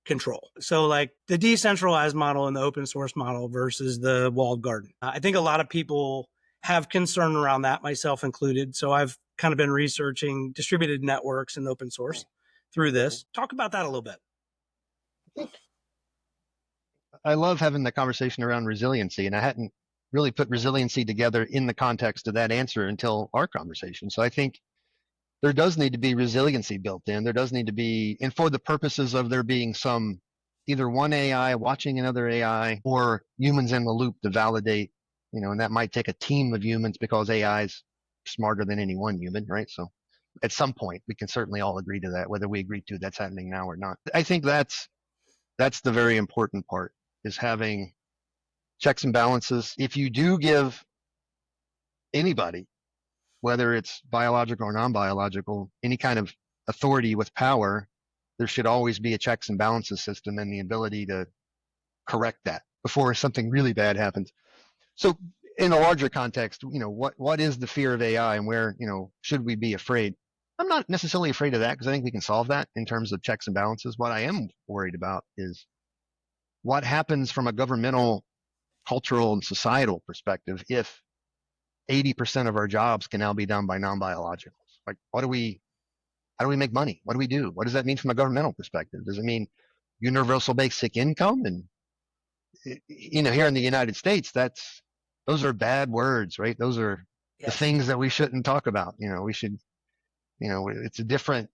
A: control. So like the decentralized model and the open source model versus the walled garden. I think a lot of people have concern around that, myself included. So I've kind of been researching distributed networks and open source through this. Talk about that a little bit.
B: I love having the conversation around resiliency, and I hadn't really put resiliency together in the context of that answer until our conversation. So I think there does need to be resiliency built in. There does need to be, and for the purposes of there being some, either one AI watching another AI or humans in the loop to validate, and that might take a team of humans because AI is smarter than any one human, right? So at some point. We can certainly all agree to that, whether we agree to that's happening now or not. I think that's the very important part, is having checks and balances. If you do give anybody, whether it's biological or non-biological, any kind of authority with power, there should always be a checks and balances system and the ability to correct that before something really bad happens. So in a larger context, what is the fear of AI, and where, should we be afraid? I'm not necessarily afraid of that, because I think we can solve that in terms of checks and balances. What I am worried about is what happens from a governmental, cultural, and societal perspective if 80% of our jobs can now be done by non-biologicals. Like, how do we make money? What do we do? What does that mean from a governmental perspective? Does it mean universal basic income? And here in the United States, those are bad words, right? Those are the things that we shouldn't talk about. We should, it's a different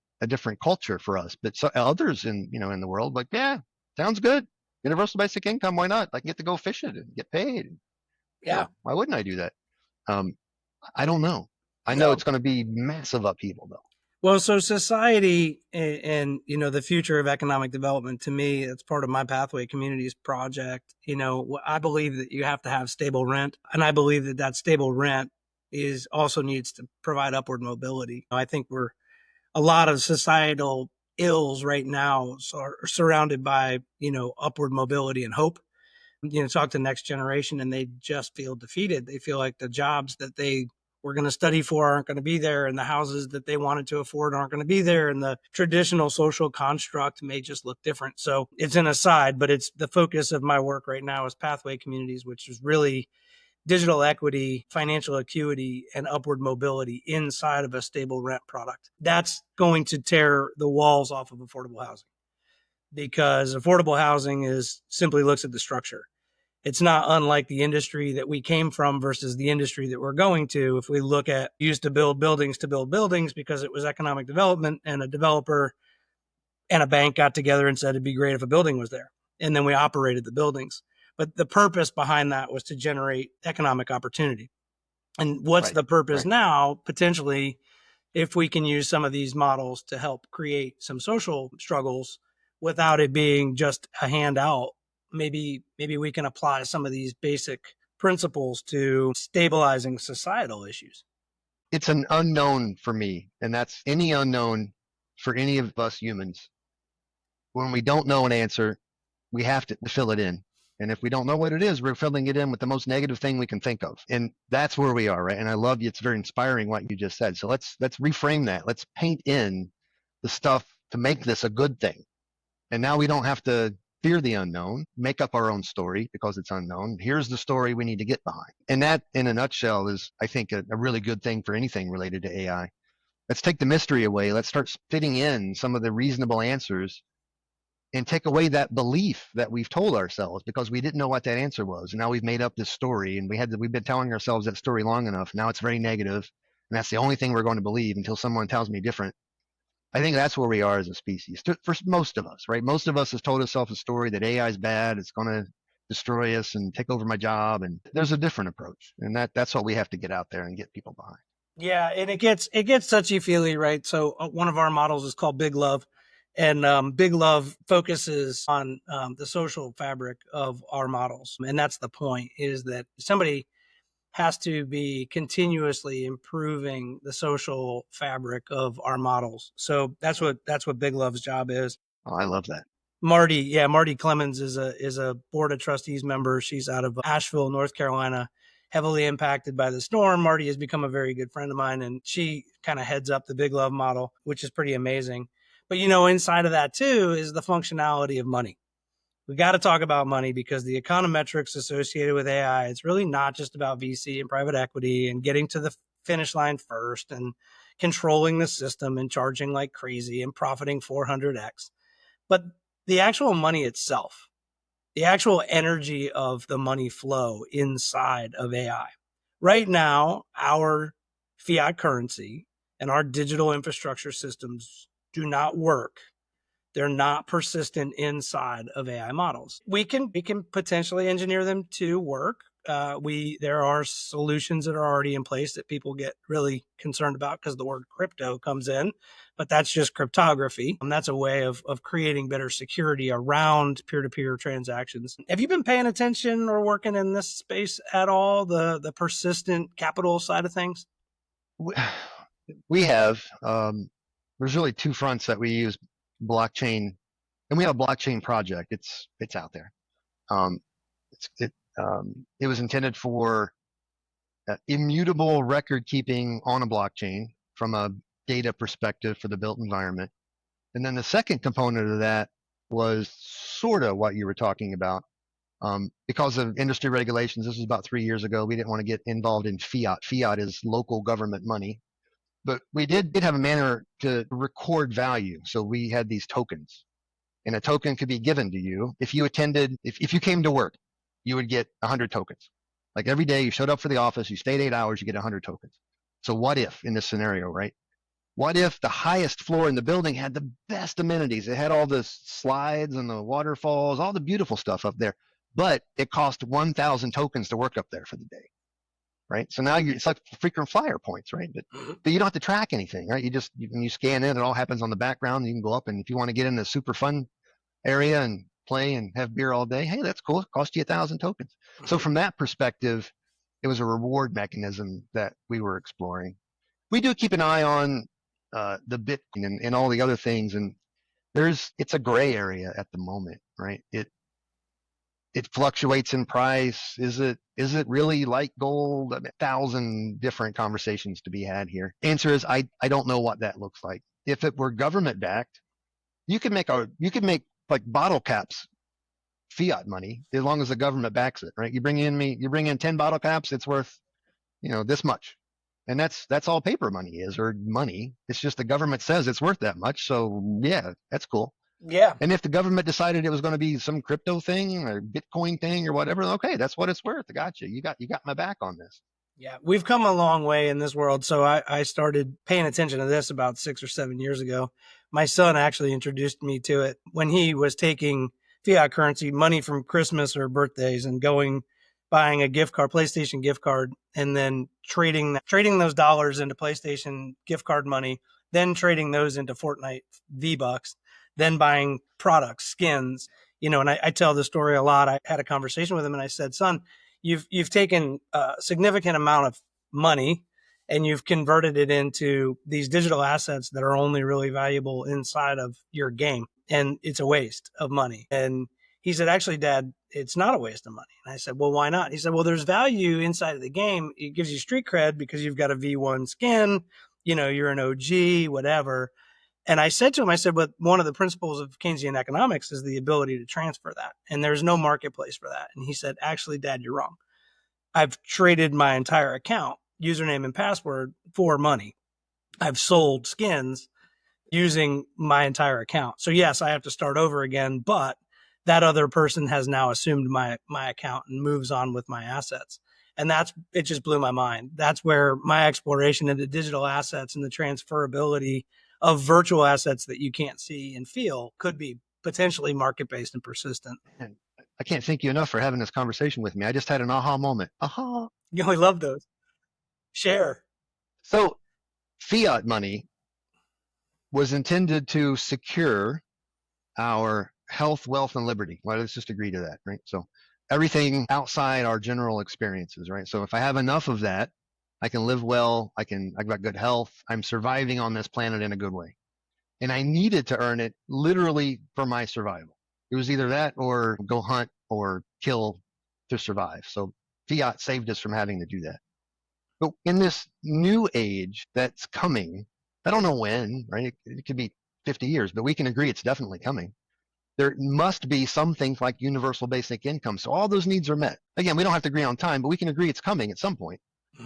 B: culture for us. But others in the world, like, yeah, sounds good. Universal basic income, why not? I can get to go fishing and get paid.
A: Yeah.
B: Why wouldn't I do that? I don't know. I know it's going to be massive upheaval, though.
A: Well, so society and the future of economic development, to me, it's part of my Pathway Communities project. I believe that you have to have stable rent, and I believe that stable rent also needs to provide upward mobility. I think a lot of societal ills right now are surrounded by upward mobility and hope. Talk to the next generation, and they just feel defeated. They feel like the jobs that they were going to study for aren't going to be there, and the houses that they wanted to afford aren't going to be there, and the traditional social construct may just look different. So it's an aside, but it's the focus of my work right now is Pathway Communities, which is really digital equity, financial acuity, and upward mobility inside of a stable rent product. That's going to tear the walls off of affordable housing, because affordable housing simply looks at the structure. It's not unlike the industry that we came from versus the industry that we're going to. If we look at used to build buildings because it was economic development, and a developer and a bank got together and said it'd be great if a building was there. And then we operated the buildings. But the purpose behind that was to generate economic opportunity. And what's the purpose now? Potentially, if we can use some of these models to help create some social struggles without it being just a handout, maybe we can apply some of these basic principles to stabilizing societal issues.
B: It's an unknown for me, and that's any unknown for any of us humans. When we don't know an answer, we have to fill it in. And if we don't know what it is, we're filling it in with the most negative thing we can think of. And that's where we are, right? And I love you. It's very inspiring what you just said. So let's reframe that. Let's paint in the stuff to make this a good thing. And now we don't have to fear the unknown, make up our own story because it's unknown. Here's the story we need to get behind. And that, in a nutshell, is, I think, a really good thing for anything related to AI. Let's take the mystery away. Let's start fitting in some of the reasonable answers and take away that belief that we've told ourselves because we didn't know what that answer was. And now we've made up this story, and we've been telling ourselves that story long enough. Now it's very negative, and that's the only thing we're going to believe until someone tells me different. I think that's where we are as a species for most of us, right? Most of us has told ourselves a story that AI is bad. It's going to destroy us and take over my job. And there's a different approach. And that's what we have to get out there and get people behind.
A: Yeah. And it gets touchy-feely, right? So one of our models is called Big Love. And Big Love focuses on the social fabric of our models. And that's the point, is that somebody has to be continuously improving the social fabric of our models. So that's what Big Love's job is.
B: Oh, I love that.
A: Marty Clemens is a board of trustees member. She's out of Asheville, North Carolina, heavily impacted by the storm. Marty has become a very good friend of mine, and she kind of heads up the Big Love model, which is pretty amazing. But, inside of that too is the functionality of money. We got to talk about money because the econometrics associated with AI, it's really not just about VC and private equity and getting to the finish line first and controlling the system and charging like crazy and profiting 400x. But the actual money itself, the actual energy of the money flow inside of AI. Right now, our fiat currency and our digital infrastructure systems do not work. They're not persistent inside of AI models. We can potentially engineer them to work. There are solutions that are already in place that people get really concerned about because the word crypto comes in, but that's just cryptography. And that's a way of creating better security around peer-to-peer transactions. Have you been paying attention or working in this space at all, the persistent capital side of things?
B: We have, there's really two fronts that we use blockchain, and we have a blockchain project. It's out there. Um, it was intended for immutable record keeping on a blockchain from a data perspective for the built environment. And then the second component of that was sort of what you were talking about. Because of industry regulations, this was about 3 years ago. We didn't want to get involved in fiat. Fiat is local government money. But we did have a manner to record value. So we had these tokens, and a token could be given to you. If you came to work, you would get 100 tokens. Like every day you showed up for the office, you stayed 8 hours, you get 100 tokens. So what if in this scenario, right? What if the highest floor in the building had the best amenities? It had all the slides and the waterfalls, all the beautiful stuff up there, but it cost 1,000 tokens to work up there for the day. Right. So now it's like frequent flyer points, right? But you don't have to track anything, right? You scan in, it all happens on the background. You can go up, and if you want to get in the super fun area and play and have beer all day, hey, that's cool. It cost you 1,000 tokens. So from that perspective, it was a reward mechanism that we were exploring. We do keep an eye on the Bitcoin and all the other things, and it's a gray area at the moment, right? It fluctuates in price. Is it really like gold? I mean, 1,000 different conversations to be had here. Answer is I don't know what that looks like. If it were government backed, you could make like bottle caps fiat money as long as the government backs it, right? You bring in 10 bottle caps, it's worth, this much. And that's all paper money is, or money. It's just the government says it's worth that much. So yeah, that's cool.
A: Yeah.
B: And if the government decided it was going to be some crypto thing or Bitcoin thing or whatever, okay, that's what it's worth. I got you. You got my back on this.
A: Yeah, we've come a long way in this world. So I started paying attention to this about 6 or 7 years ago. My son actually introduced me to it when he was taking fiat currency money from Christmas or birthdays and buying a gift card, PlayStation gift card, and then trading those dollars into PlayStation gift card money, then trading those into Fortnite V-Bucks, then buying products, skins, and I tell the story a lot. I had a conversation with him and I said, son, you've taken a significant amount of money and you've converted it into these digital assets that are only really valuable inside of your game. And it's a waste of money. And he said, actually, Dad, it's not a waste of money. And I said, well, why not? He said, well, there's value inside of the game. It gives you street cred because you've got a V1 skin, you're an OG, whatever. And I said to him, but one of the principles of Keynesian economics is the ability to transfer that. And there's no marketplace for that. And he said, actually, Dad, you're wrong. I've traded my entire account, username and password, for money. I've sold skins using my entire account. So yes, I have to start over again, but that other person has now assumed my account and moves on with my assets. And it just blew my mind. That's where my exploration into digital assets and the transferability of virtual assets that you can't see and feel could be potentially market-based and persistent.
B: And I can't thank you enough for having this conversation with me. I just had an aha moment. Aha.
A: You only love those. Share.
B: So fiat money was intended to secure our health, wealth, and liberty. Well, let's just agree to that, right? So everything outside our general experiences, right? So if I have enough of that, I can live well. I've got good health. I'm surviving on this planet in a good way. And I needed to earn it literally for my survival. It was either that or go hunt or kill to survive. So fiat saved us from having to do that. But in this new age that's coming, I don't know when, right? It could be 50 years, but we can agree it's definitely coming. There must be some things like universal basic income. So all those needs are met. Again, we don't have to agree on time, but we can agree it's coming at some point.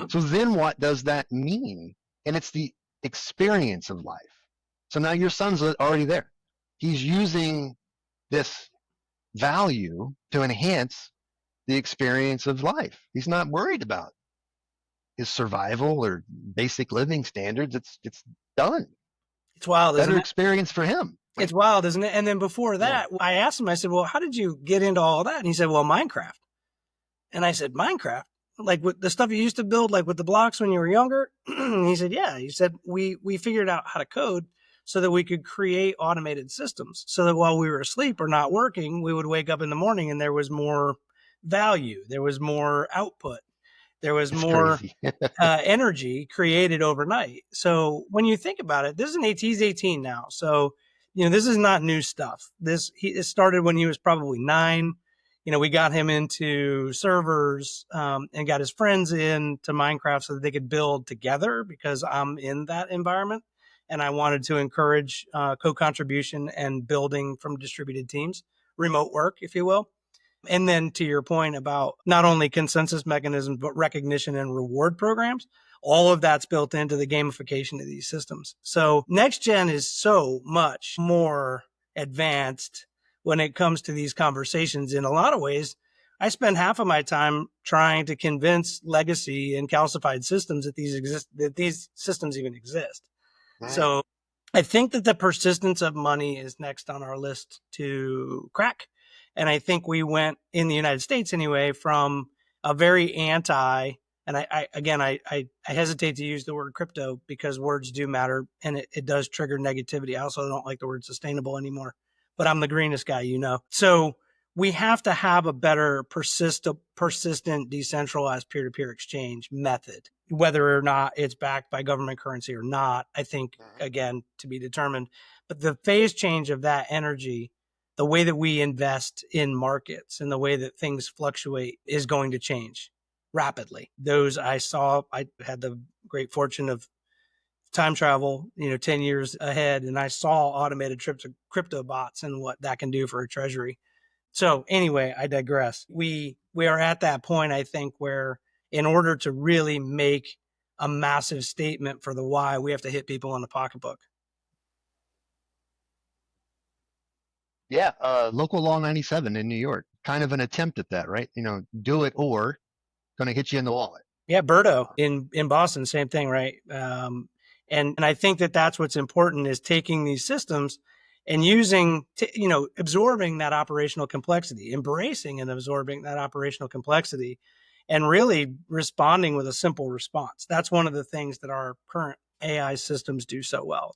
B: So then what does that mean? And it's the experience of life. So now your son's already there. He's using this value to enhance the experience of life. He's not worried about his survival or basic living standards. It's done.
A: It's wild, isn't it?
B: Better experience for him.
A: It's wild, isn't it? And then before that, I asked him, I said, well, how did you get into all that? And he said, well, Minecraft. And I said, Minecraft? Like with the stuff you used to build, like with the blocks when you were younger? He said, yeah. He said, we figured out how to code so that we could create automated systems so that while we were asleep or not working, we would wake up in the morning and there was more value. There was more output. There was
B: It's
A: more
B: crazy.
A: energy created overnight. So when you think about it, he's 18 now. So, this is not new stuff. It started when he was probably 9. We got him into servers and got his friends into Minecraft so that they could build together because I'm in that environment. And I wanted to encourage co-contribution and building from distributed teams, remote work, if you will. And then to your point about not only consensus mechanisms, but recognition and reward programs, all of that's built into the gamification of these systems. So next gen is so much more advanced when it comes to these conversations. In a lot of ways, I spend half of my time trying to convince legacy and calcified systems that these systems even exist. Right. So I think that the persistence of money is next on our list to crack. And I think we went, in the United States anyway, from a very anti, and I hesitate to use the word crypto because words do matter and it does trigger negativity. I also don't like the word sustainable anymore, but I'm the greenest guy, So we have to have a better persistent, decentralized peer-to-peer exchange method, whether or not it's backed by government currency or not, I think, again, to be determined. But the phase change of that energy, the way that we invest in markets and the way that things fluctuate is going to change rapidly. I had the great fortune of time travel, 10 years ahead, and I saw automated trips of crypto bots and what that can do for a treasury. So anyway, I digress. We are at that point, I think, where in order to really make a massive statement for the why, we have to hit people in the pocketbook.
B: Yeah, local law 97 in New York, kind of an attempt at that, right? Do it or going to hit you in the wallet.
A: Yeah, Berto in Boston, same thing, right? And I think that that's what's important is taking these systems and absorbing that operational complexity, embracing and absorbing that operational complexity, and really responding with a simple response. That's one of the things that our current AI systems do so well.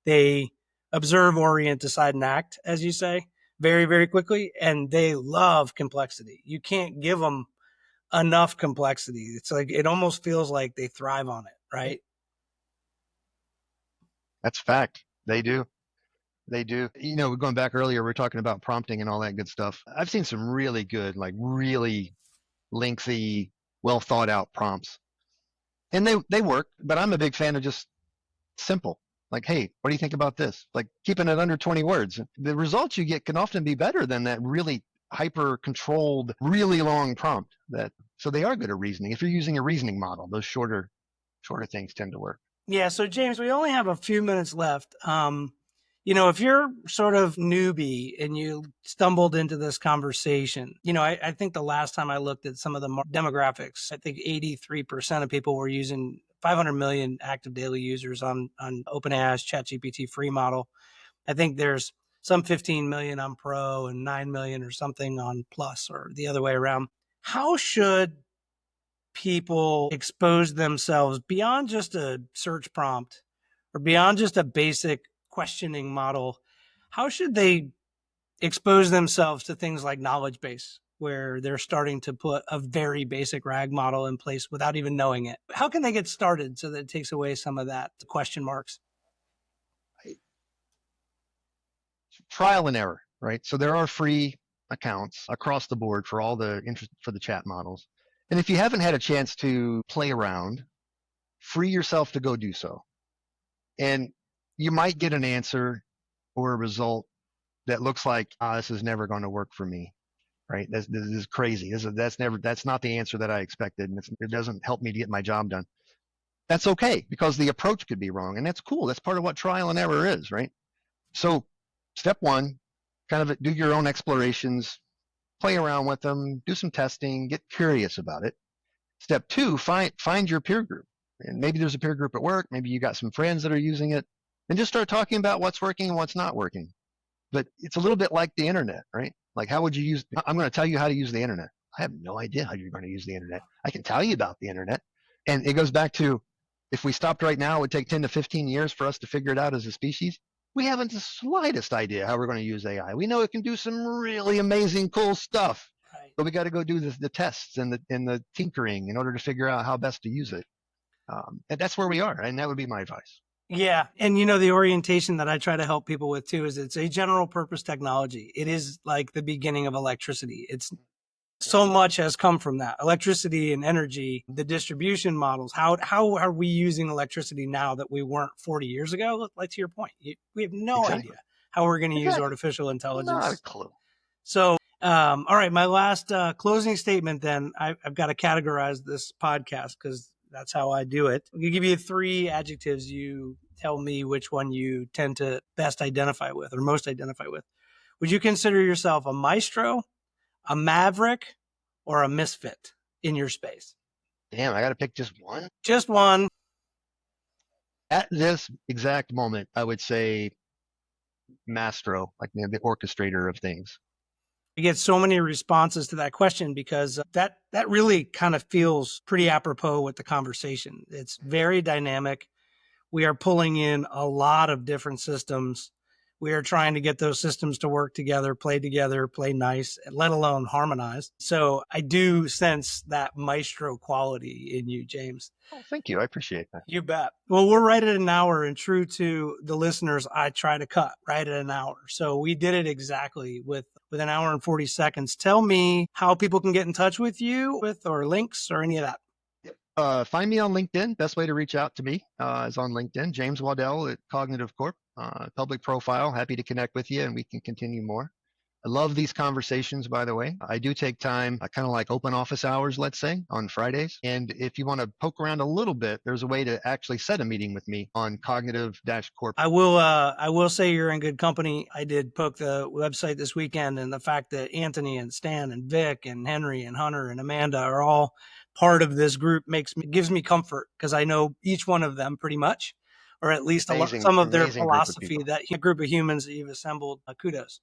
A: They observe, orient, decide, and act, as you say, very, very quickly, and they love complexity. You can't give them enough complexity. It's like, it almost feels like they thrive on it, right?
B: That's fact. They do. Going back earlier, we were talking about prompting and all that good stuff. I've seen some really good, like really lengthy, well thought out prompts. And they work, but I'm a big fan of just simple. Like, hey, what do you think about this? Like keeping it under 20 words. The results you get can often be better than that really hyper controlled, really long prompt. So they are good at reasoning. If you're using a reasoning model, those shorter things tend to work.
A: Yeah. So James, we only have a few minutes left. If you're sort of newbie and you stumbled into this conversation, I think the last time I looked at some of the demographics, I think 83% of people were using 500 million active daily users on OpenAI's ChatGPT free model. I think there's some 15 million on Pro and 9 million or something on Plus, or the other way around. How should people expose themselves beyond just a search prompt or beyond just a basic questioning model? How should they expose themselves to things like knowledge base, where they're starting to put a very basic RAG model in place without even knowing it? How can they get started so that it takes away some of that question marks?
B: Trial and error, right? So there are free accounts across the board for the chat models. And if you haven't had a chance to play around, free yourself to go do so. And you might get an answer or a result that looks like, this is never going to work for me, right? This is crazy. That's not the answer that I expected. And it doesn't help me to get my job done. That's okay, because the approach could be wrong. And that's cool. That's part of what trial and error is, right? So step one, kind of do your own explorations, play around with them, do some testing, get curious about it. Step two, find your peer group. And maybe there's a peer group at work. Maybe you got some friends that are using it, and just start talking about what's working and what's not working. But it's a little bit like the internet, right? Like, how would you I'm going to tell you how to use the internet. I have no idea how you're going to use the internet. I can tell you about the internet. And it goes back to, if we stopped right now, it would take 10 to 15 years for us to figure it out as a species. We haven't the slightest idea how we're going to use AI. We know it can do some really amazing, cool stuff,
A: Right.
B: but we got to go do the tests and the tinkering in order to figure out how best to use it. And that's where we are. And that would be my advice.
A: Yeah. And the orientation that I try to help people with too is it's a general purpose technology. It is like the beginning of electricity. It's so much has come from that. Electricity and energy, the distribution models. How are we using electricity now that we weren't 40 years ago? Like to your point, we have no idea how we're going to use artificial intelligence.
B: Not a clue.
A: So, all right, my last closing statement then, I've got to categorize this podcast because that's how I do it. I'm going to give you 3 adjectives. You tell me which one you tend to best identify with or most identify with. Would you consider yourself a maestro, a maverick, or a misfit in your space?
B: Damn, I got to pick just one?
A: Just one.
B: At this exact moment, I would say maestro, like the orchestrator of things.
A: I get so many responses to that question because that really kind of feels pretty apropos with the conversation. It's very dynamic. We are pulling in a lot of different systems. We are trying to get those systems to work together, play nice, let alone harmonize. So I do sense that maestro quality in you, James.
B: Oh, thank you. I appreciate that.
A: You bet. Well, we're right at an hour, and true to the listeners, I try to cut right at an hour. So we did it exactly with an hour and 40 seconds. Tell me how people can get in touch with you or links or any of that.
B: Find me on LinkedIn. Best way to reach out to me is on LinkedIn. James Waddell at Cognitive Corp. Public profile. Happy to connect with you, and we can continue more. I love these conversations, by the way. I do take time, kind of like open office hours, let's say, on Fridays. And if you want to poke around a little bit, there's a way to actually set a meeting with me on Cognitive-Corp.
A: I will say you're in good company. I did poke the website this weekend, and the fact that Anthony and Stan and Vic and Henry and Hunter and Amanda are all part of this group gives me comfort because I know each one of them pretty much, or at least some of their philosophy. That group of humans that you've assembled, kudos.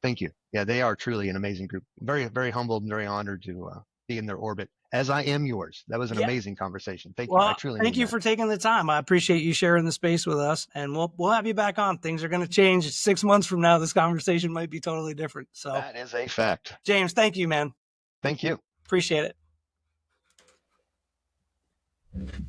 B: Thank you. Yeah, they are truly an amazing group. Very, very humbled and very honored to be in their orbit, as I am yours. That was an amazing conversation. Thank you. I truly
A: thank you for taking the time. I appreciate you sharing the space with us, and we'll have you back on. Things are going to change. 6 months from now, this conversation might be totally different. So
B: that is a fact.
A: James, thank you, man.
B: Thank you.
A: Appreciate it.